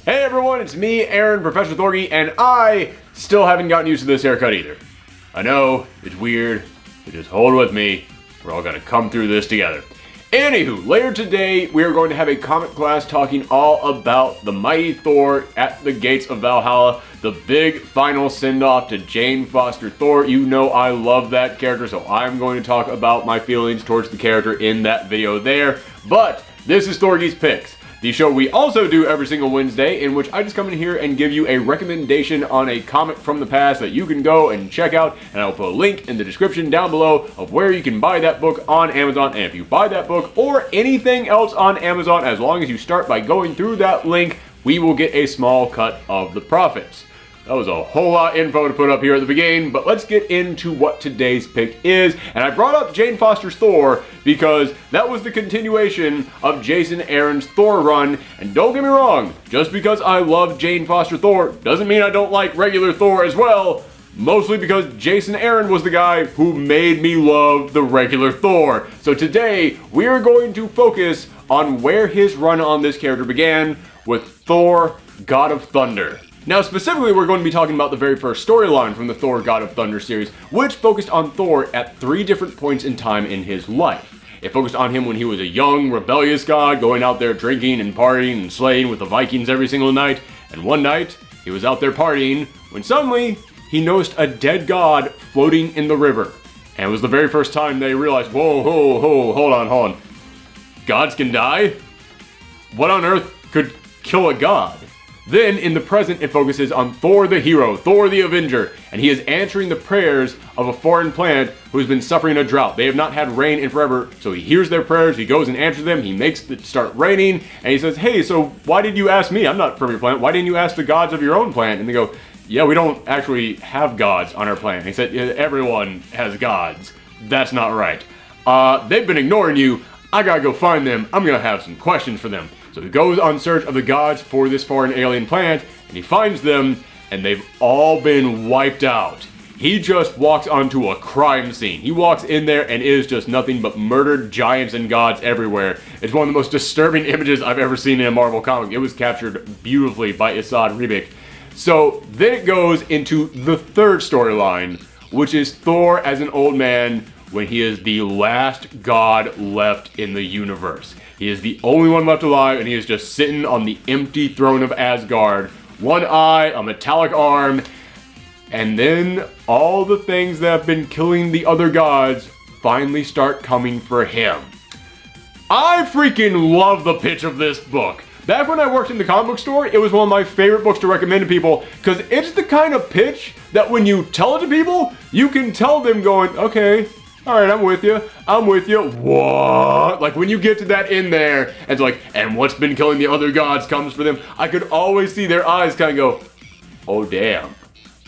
Hey everyone, it's me, Aaron, Professor Thorgi, and I still haven't gotten used to this haircut either. I know, it's weird, but just hold with me. We're all gonna come through this together. Anywho, later today, we are going to have a comic class talking all about the mighty Thor at the gates of Valhalla, the big final send-off to Jane Foster Thor. You know I love that character, so I'm going to talk about my feelings towards the character in that video there. But this is Thorgi's Picks, the show we also do every single Wednesday, in which I just come in here and give you a recommendation on a comic from the past that you can go and check out, and I'll put a link in the description down below of where you can buy that book on Amazon. And if you buy that book or anything else on Amazon, as long as you start by going through that link, we will get a small cut of the profits. That was a whole lot of info to put up here at the beginning, but let's get into what today's pick is. And I brought up Jane Foster's Thor because that was the continuation of Jason Aaron's Thor run. And don't get me wrong, just because I love Jane Foster Thor doesn't mean I don't like regular Thor as well. Mostly because Jason Aaron was the guy who made me love the regular Thor. So today, we are going to focus on where his run on this character began with Thor God of Thunder. Now, specifically, we're going to be talking about the very first storyline from the Thor God of Thunder series, which focused on Thor at 3 different points in time in his life. It focused on him when he was a young, rebellious god, going out there drinking and partying and slaying with the Vikings every single night. And one night, he was out there partying when suddenly he noticed a dead god floating in the river. And it was the very first time they realized, whoa, hold on. Gods can die? What on earth could kill a god? Then, in the present, it focuses on Thor the hero, Thor the Avenger, and he is answering the prayers of a foreign planet who has been suffering a drought. They have not had rain in forever, so he hears their prayers, he goes and answers them, he makes it start raining, and he says, hey, so why did you ask me? I'm not from your planet. Why didn't you ask the gods of your own planet? And they go, yeah, we don't actually have gods on our planet. And he said, yeah, everyone has gods. That's not right. They've been ignoring you. I gotta go find them. I'm gonna have some questions for them. So he goes on search of the gods for this foreign alien planet, and he finds them, and they've all been wiped out. He just walks onto a crime scene. He walks in there, and it is just nothing but murdered giants and gods everywhere. It's one of the most disturbing images I've ever seen in a Marvel comic. It was captured beautifully by Asad Ribic. So then it goes into the third storyline, which is Thor as an old man when he is the last god left in the universe. He is the only one left alive, and he is just sitting on the empty throne of Asgard. One eye, a metallic arm, and then all the things that have been killing the other gods finally start coming for him. I freaking love the pitch of this book. Back when I worked in the comic book store, it was one of my favorite books to recommend to people, because it's the kind of pitch that when you tell it to people, you can tell them going, okay, alright, I'm with you. What? Like, when you get to that in there, and it's like, and what's been killing the other gods comes for them, I could always see their eyes kind of go, oh, damn.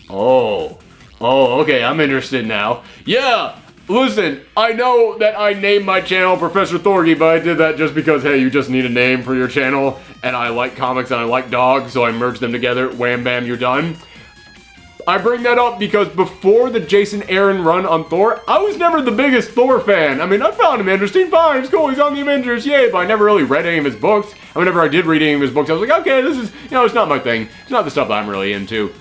Oh, okay, I'm interested now. Yeah, listen, I know that I named my channel Professor Thorgi, but I did that just because, hey, you just need a name for your channel, and I like comics and I like dogs, so I merged them together. Wham, bam, you're done. I bring that up because before the Jason Aaron run on Thor, I was never the biggest Thor fan. I mean, I found him interesting, fine, it's cool, he's on the Avengers, yay, but I never really read any of his books. And whenever I did read any of his books, I was like, okay, this is, it's not my thing. It's not the stuff that I'm really into.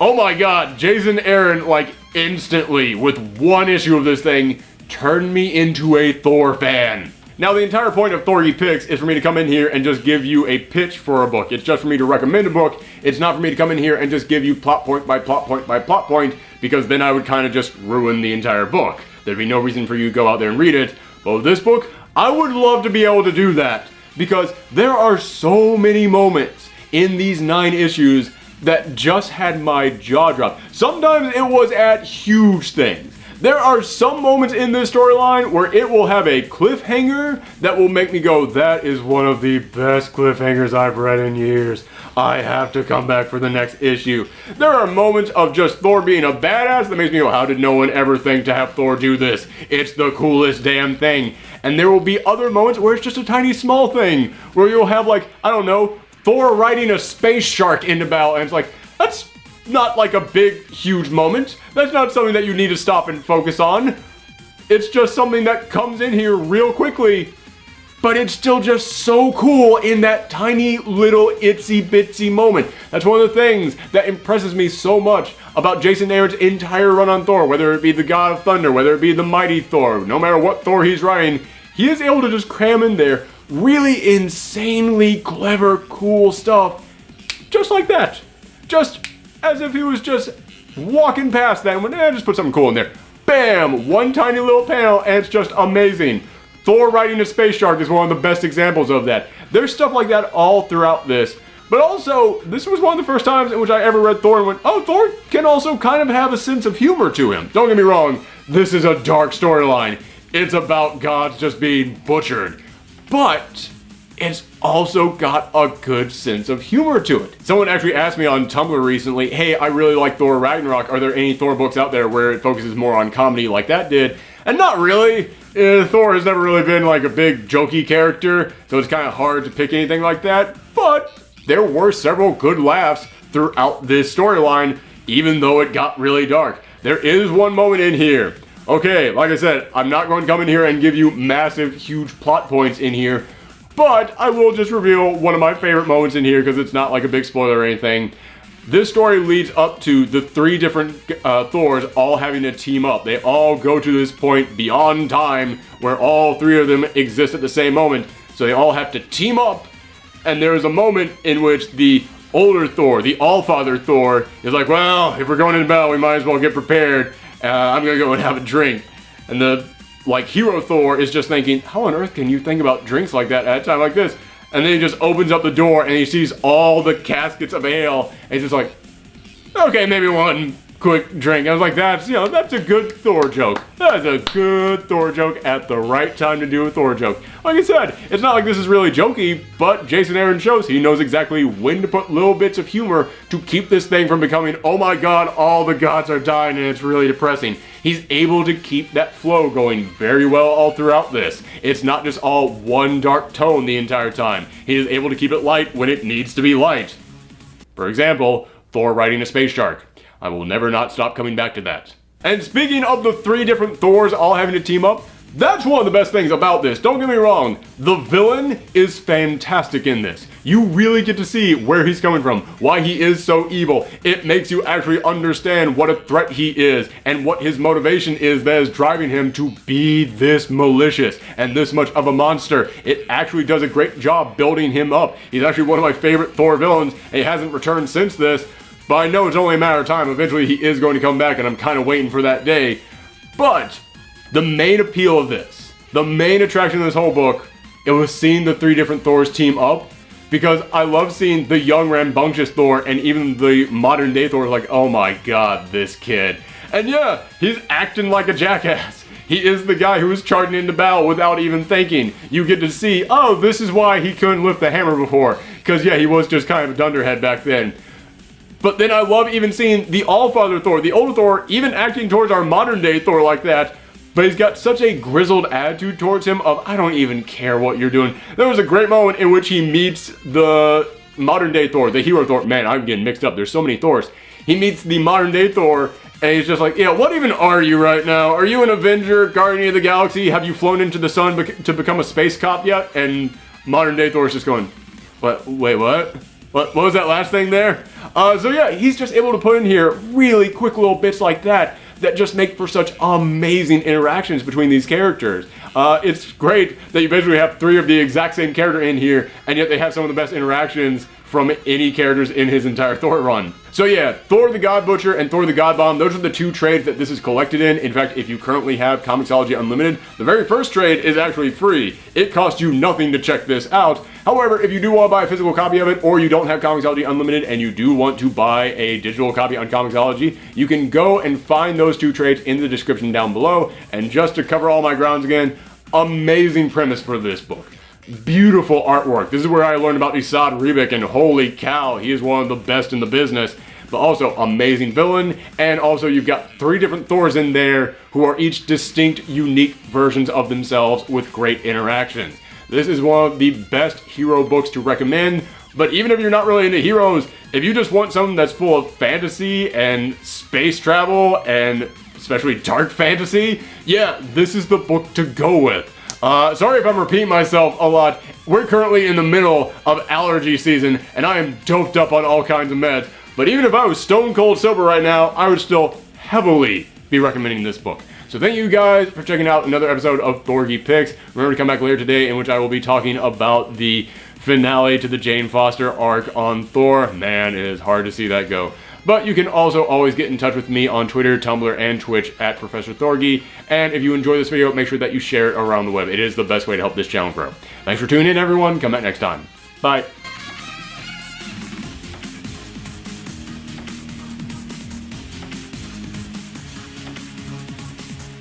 Oh my god, Jason Aaron, like, instantly, with one issue of this thing, turned me into a Thor fan. Now, the entire point of Thorgi Picks is for me to come in here and just give you a pitch for a book. It's just for me to recommend a book. It's not for me to come in here and just give you plot point by plot point by plot point, because then I would kind of just ruin the entire book. There'd be no reason for you to go out there and read it. But with this book, I would love to be able to do that, because there are so many moments in these 9 issues that just had my jaw drop. Sometimes it was at huge things. There are some moments in this storyline where it will have a cliffhanger that will make me go, that is one of the best cliffhangers I've read in years. I have to come back for the next issue. There are moments of just Thor being a badass that makes me go, how did no one ever think to have Thor do this? It's the coolest damn thing. And there will be other moments where it's just a tiny small thing, where you'll have, like, I don't know, Thor riding a space shark into battle, and it's like, that's not like a big, huge moment. That's not something that you need to stop and focus on. It's just something that comes in here real quickly but it's still just so cool in that tiny little itsy bitsy moment. That's one of the things that impresses me so much about Jason Aaron's entire run on Thor, whether it be the God of Thunder, whether it be the Mighty Thor, no matter what Thor he's writing, he is able to just cram in there really insanely clever, cool stuff, just like that. Just as if he was just walking past that and went, just put something cool in there. Bam! One tiny little panel, and it's just amazing. Thor riding a space shark is one of the best examples of that. There's stuff like that all throughout this. But also, this was one of the first times in which I ever read Thor and went, oh, Thor can also kind of have a sense of humor to him. Don't get me wrong, this is a dark storyline. It's about gods just being butchered. But it's also got a good sense of humor to it. Someone actually asked me on Tumblr recently, hey, I really like Thor Ragnarok. Are there any Thor books out there where it focuses more on comedy like that did? And not really. Thor has never really been like a big jokey character, so it's kind of hard to pick anything like that. But there were several good laughs throughout this storyline, even though it got really dark. There is one moment in here. Okay, like I said, I'm not going to come in here and give you massive, huge plot points in here, but I will just reveal one of my favorite moments in here because it's not like a big spoiler or anything. This story leads up to the three different Thors all having to team up. They all go to this point beyond time where all three of them exist at the same moment. So they all have to team up. And there's a moment in which the older Thor, the Allfather Thor, is like, well, if we're going into battle, we might as well get prepared. I'm going to go and have a drink. And the hero Thor is just thinking, how on earth can you think about drinks like that at a time like this? And then he just opens up the door and he sees all the caskets of ale. And he's just like, okay, maybe one quick drink. I was like, that's a good Thor joke. That's a good Thor joke at the right time to do a Thor joke. Like I said, it's not like this is really jokey, but Jason Aaron shows he knows exactly when to put little bits of humor to keep this thing from becoming, oh my god, all the gods are dying and it's really depressing. He's able to keep that flow going very well all throughout this. It's not just all one dark tone the entire time. He is able to keep it light when it needs to be light. For example, Thor riding a space shark. I will never not stop coming back to that. And speaking of the three different Thors all having to team up, that's one of the best things about this. Don't get me wrong, the villain is fantastic in this. You really get to see where he's coming from, why he is so evil. It makes you actually understand what a threat he is and what his motivation is that is driving him to be this malicious and this much of a monster. It actually does a great job building him up. He's actually one of my favorite Thor villains, and he hasn't returned since this, but I know it's only a matter of time. Eventually he is going to come back, and I'm kind of waiting for that day. But the main appeal of this, the main attraction of this whole book, it was seeing the three different Thors team up, because I love seeing the young rambunctious Thor and even the modern day Thor like, oh my god, this kid. And yeah, he's acting like a jackass. He is the guy who is charging into battle without even thinking. You get to see, oh, this is why he couldn't lift the hammer before, because yeah, he was just kind of a dunderhead back then. But then I love even seeing the Allfather Thor, the older Thor, even acting towards our modern day Thor like that. But he's got such a grizzled attitude towards him of, I don't even care what you're doing. There was a great moment in which he meets the modern day Thor, the hero Thor. Man, I'm getting mixed up. There's so many Thors. He meets the modern day Thor, and he's just like, yeah, what even are you right now? Are you an Avenger, Guardian of the Galaxy? Have you flown into the sun to become a space cop yet? And modern day Thor's just going, what? Wait, what? What was that last thing there? So yeah, he's just able to put in here really quick little bits like that just make for such amazing interactions between these characters. It's great that you basically have three of the exact same character in here, and yet they have some of the best interactions from any characters in his entire Thor run. So yeah, Thor the God Butcher and Thor the God Bomb, those are the two trades that this is collected in. In fact, if you currently have Comixology Unlimited, the very first trade is actually free. It costs you nothing to check this out. However, if you do want to buy a physical copy of it, or you don't have Comixology Unlimited and you do want to buy a digital copy on Comixology, you can go and find those two trades in the description down below. And just to cover all my grounds again, amazing premise for this book. Beautiful artwork. This is where I learned about Isad Ribic, and holy cow, he is one of the best in the business. But also amazing villain, and also you've got three different Thors in there who are each distinct, unique versions of themselves with great interactions. This is one of the best hero books to recommend, but even if you're not really into heroes, if you just want something that's full of fantasy and space travel and especially dark fantasy, yeah, this is the book to go with. Sorry if I'm repeating myself a lot. We're currently in the middle of allergy season, and I am doped up on all kinds of meds. But even if I was stone cold sober right now, I would still heavily be recommending this book. So thank you guys for checking out another episode of Thorgi Picks. Remember to come back later today, in which I will be talking about the finale to the Jane Foster arc on Thor. Man, it is hard to see that go. But you can also always get in touch with me on Twitter, Tumblr, and Twitch at Professor Thorgi. And if you enjoy this video, make sure that you share it around the web. It is the best way to help this channel grow. Thanks for tuning in, everyone. Come back next time. Bye.